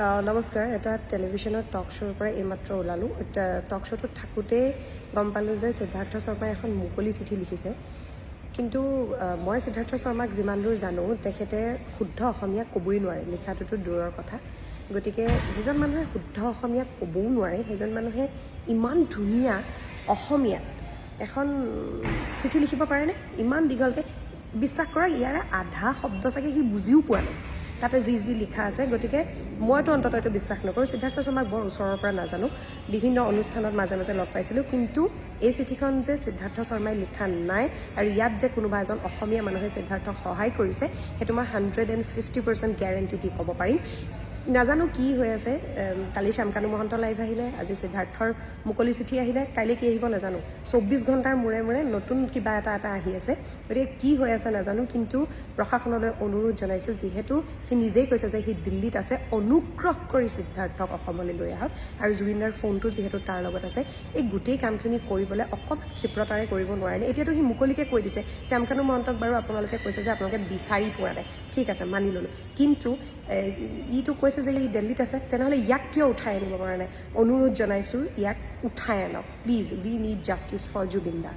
নমস্কাৰ এটা টেলিভিশ্যনৰ টক শ্ব'ৰ পৰা এইমাত্ৰ ওলালোঁ টক শ্ব'টোত থাকোঁতেই গম পালোঁ যে সিদ্ধাৰ্থ শৰ্মাই এখন মুকলি চিঠি লিখিছে কিন্তু মই সিদ্ধাৰ্থ শৰ্মাক যিমান দূৰ জানো তেখেতে শুদ্ধ অসমীয়া ক'বই নোৱাৰে লিখাটোতো দূৰৰ কথা গতিকে যিজন মানুহে শুদ্ধ অসমীয়া ক'বও নোৱাৰে সেইজন মানুহে ইমান ধুনীয়া অসমীয়াত এখন চিঠি লিখিব পাৰেনে ইমান দীঘলকৈ বিশ্বাস কৰক ইয়াৰে আধা শব্দ চাগে সি বুজিও পোৱা নাই তাতে যি লিখা আছে গতিকে মইতো অন্ততঃ এইটো বিশ্বাস নকৰোঁ সিদ্ধাৰ্থ শৰ্মাক বৰ ওচৰৰ পৰা নাজানো বিভিন্ন অনুষ্ঠানত মাজে মাজে লগ পাইছিলোঁ কিন্তু এই চিঠিখন যে সিদ্ধাৰ্থ শৰ্মাই লিখা নাই আৰু ইয়াত যে কোনোবা এজন অসমীয়া মানুহে সিদ্ধাৰ্থক সহায় কৰিছে সেইটো মই 150% গেৰেণ্টি দি ক'ব পাৰিম নাজানো কি হৈ আছে কালি শ্যামকানু মহন্ত লাইভ আহিলে আজি সিদ্ধাৰ্থৰ মুকলি চিঠি আহিলে কাইলৈ কি আহিব নাজানো 24 ঘণ্টাৰ মূৰে মূৰে নতুন কিবা এটা আহি আছে গতিকে কি হৈ আছে নাজানো কিন্তু প্ৰশাসনলৈ অনুৰোধ জনাইছোঁ যিহেতু সি নিজেই কৈছে যে সি দিল্লীত আছে অনুগ্ৰহ কৰি সিদ্ধাৰ্থক অসমলৈ লৈ আহক আৰু জুবিনদাৰ ফোনটো যিহেতু তাৰ লগত আছে এই গোটেই কামখিনি কৰিবলৈ অকণমান ক্ষিপ্ৰতাৰে কৰিব নোৱাৰে এতিয়াতো সি মুকলিকৈ কৈ দিছে শ্যামকানু মহন্তক বাৰু আপোনালোকে কৈছে যে আপোনালোকে বিচাৰি পোৱা নাই ঠিক আছে মানি ল'লোঁ কিন্তু ইটো কৈছে যে ই দিল্লীত আছে তেনেহ'লে ইয়াক কিয় উঠাই আনিব পৰা নাই অনুৰোধ জনাইছোঁ ইয়াক উঠাই আনক please we need justice for Zubeen da